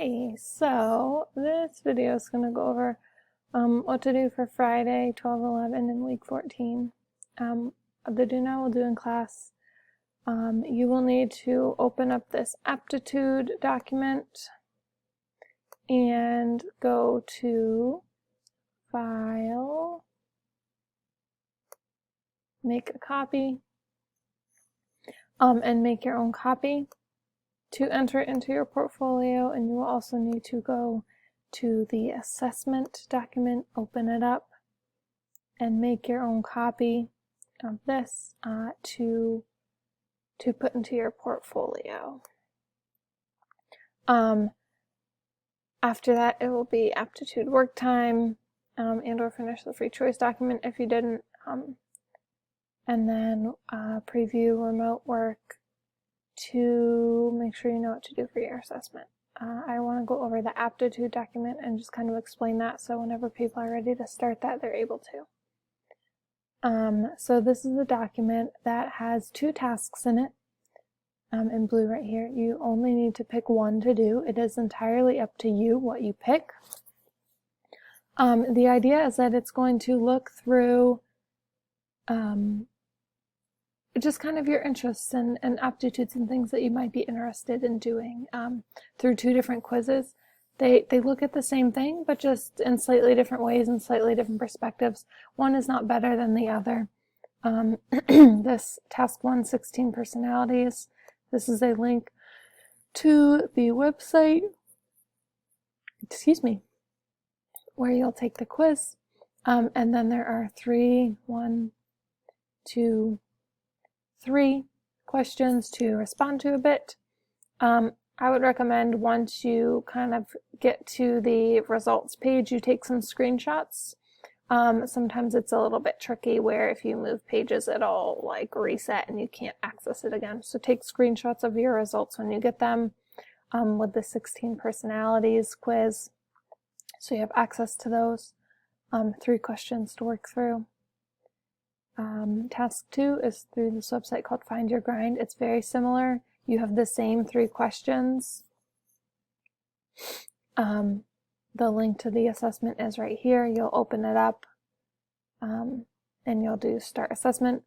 Hey, so this video is going to go over what to do for Friday, 12/11 in week 14. The do now will do in class. You will need to open up this aptitude document and go to File, make a copy, and make your own copy to enter it into your portfolio. And you will also need to go to the assessment document, open it up, and make your own copy of this to put into your portfolio. After that, it will be aptitude work time, and or finish the free choice document if you didn't, and then preview remote work to make sure you know what to do for your assessment. I want to go over the aptitude document and just kind of explain that, so whenever people are ready to start that, they're able to. So this is a document that has 2 tasks in it, in blue right here. You only need to pick one to do. It is entirely up to you what you pick. The idea is that it's going to look through just kind of your interests and aptitudes and things that you might be interested in doing through 2 different quizzes. They look at the same thing, but just in slightly different ways and slightly different perspectives. One is not better than the other. This task 1, 16 personalities. This is a link to the website, where you'll take the quiz. And then there are 3 questions to respond to a bit. I would recommend once you kind of get to the results page, you take some screenshots. Sometimes it's a little bit tricky where if you move pages, it'll like reset and you can't access it again. So take screenshots of your results when you get them with the 16 personalities quiz. So you have access to those. 3 questions to work through. Task 2 is through this website called Find Your Grind. It's very similar. You have the same 3 questions. The link to the assessment is right here. You'll open it up and you'll do Start Assessment.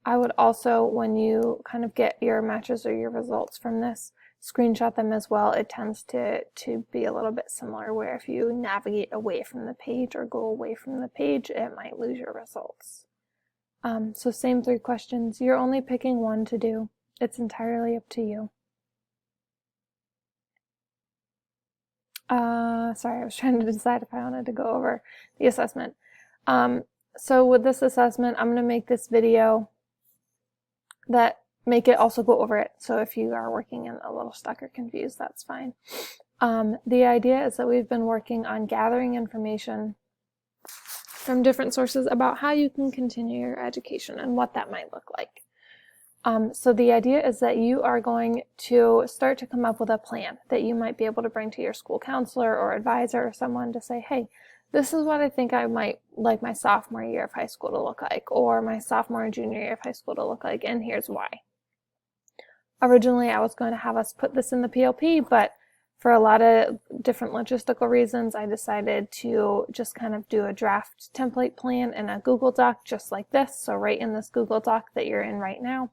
I would also, when you kind of get your matches or your results from this, screenshot them as well. It tends to be a little bit similar, where if you navigate away from the page or go away from the page, it might lose your results. So same 3 questions. You're only picking one to do. It's entirely up to you. Sorry, I was trying to decide if I wanted to go over the assessment. So with this assessment, I'm going to make this video that make it also go over it. So if you are working and a little stuck or confused, that's fine. The idea is that we've been working on gathering information from different sources about how you can continue your education and what that might look like. So the idea is that you are going to start to come up with a plan that you might be able to bring to your school counselor or advisor or someone to say, hey, this is what I think I might like my sophomore year of high school to look like, or my sophomore and junior year of high school to look like, and here's why. Originally, I was going to have us put this in the PLP, but for a lot of different logistical reasons, I decided to just kind of do a draft template plan in a Google Doc just like this. So right in this Google Doc that you're in right now.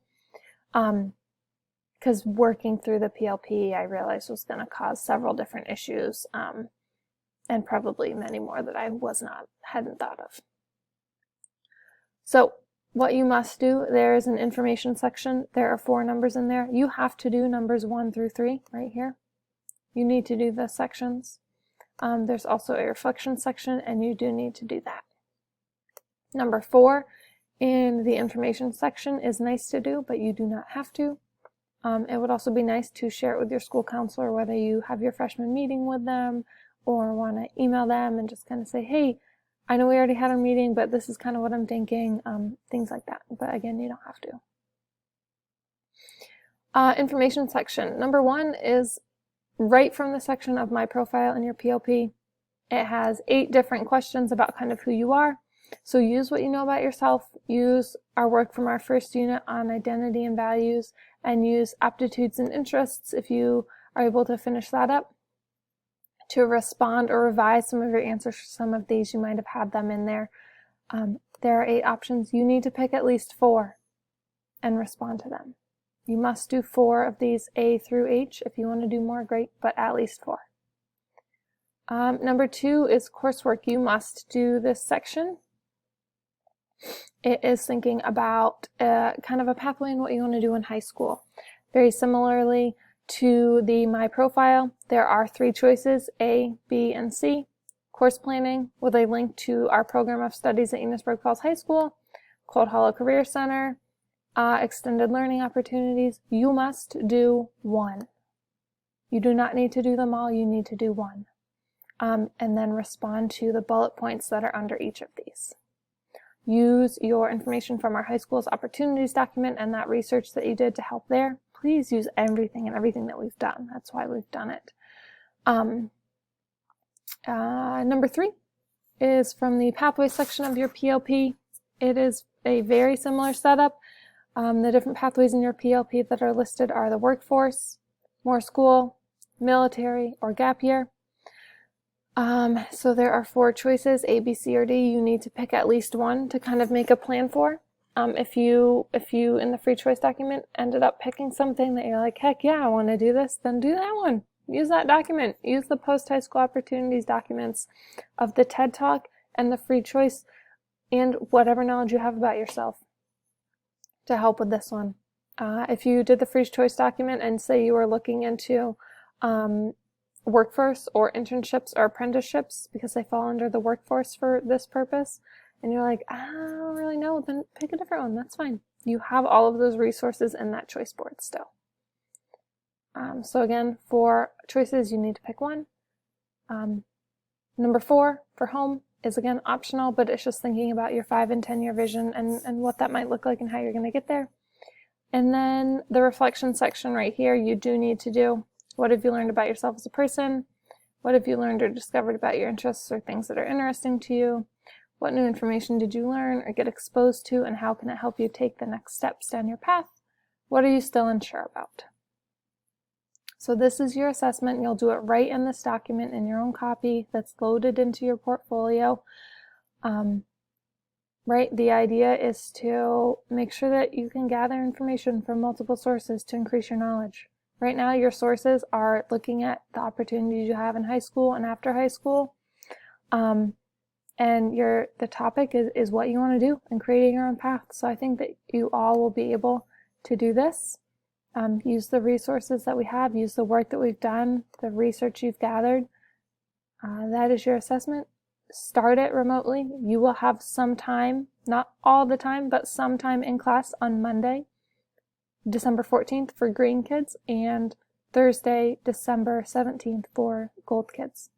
Because working through the PLP, I realized was going to cause several different issues, and probably many more that I hadn't thought of. So what you must do, there is an information section. There are 4 numbers in there. You have to do numbers 1 through 3 right here. You need to do the sections. There's also a reflection section, and you do need to do that. Number 4 in the information section is nice to do, but you do not have to. It would also be nice to share it with your school counselor, whether you have your freshman meeting with them or want to email them and just kind of say, hey, I know we already had our meeting, but this is kind of what I'm thinking, things like that. But again, you don't have to. Information section. Number 1 is right from the section of My Profile in your PLP. It has 8 different questions about kind of who you are. So use what you know about yourself, use our work from our first unit on identity and values, and use aptitudes and interests if you are able to finish that up. to respond or revise some of your answers for some of these. You might have had them in there. There are 8 options. You need to pick at least 4 and respond to them. You must do 4 of these A through H. If you want to do more, great, but at least 4. Number 2 is coursework. You must do this section. It is thinking about kind of a pathway in what you want to do in high school. Very similarly to the My Profile, there are 3 choices, A, B, and C. Course planning with a link to our program of studies at Enosburg Falls High School, Cold Hollow Career Center, extended learning opportunities. You must do 1. You do not need to do them all, you need to do 1. And then respond to the bullet points that are under each of these. Use your information from our high school's opportunities document and that research that you did to help there. Please use everything and everything that we've done. That's why we've done it. Number 3 is from the pathway section of your PLP. It is a very similar setup. The different pathways in your PLP that are listed are the workforce, more school, military, or gap year. So there are 4 choices, A, B, C, or D. You need to pick at least 1 to kind of make a plan for. If you in the free choice document ended up picking something that you're like, heck yeah, I want to do this, then do that one. Use that document. Use the post-high school opportunities documents of the TED Talk and the free choice and whatever knowledge you have about yourself to help with this one. If you did the free choice document and say you were looking into workforce or internships or apprenticeships because they fall under the workforce for this purpose, and you're like, I don't really know, then pick a different one. That's fine. You have all of those resources in that choice board still. So again, for choices, you need to pick 1. Number 4 for home is again optional, but it's just thinking about your 5 and 10 year vision and what that might look like and how you're going to get there. And then the reflection section right here, you do need to do, what have you learned about yourself as a person? What have you learned or discovered about your interests or things that are interesting to you? What new information did you learn or get exposed to, and how can it help you take the next steps down your path? What are you still unsure about? So this is your assessment. You'll do it right in this document in your own copy that's loaded into your portfolio. Right, the idea is to make sure that you can gather information from multiple sources to increase your knowledge. Right now, your sources are looking at the opportunities you have in high school and after high school. And the topic is what you want to do and creating your own path. So I think that you all will be able to do this. Use the resources that we have, use the work that we've done, the research you've gathered. That is your assessment. Start it remotely. You will have some time, not all the time, but some time in class on Monday, December 14th for green kids, and Thursday, December 17th for gold kids.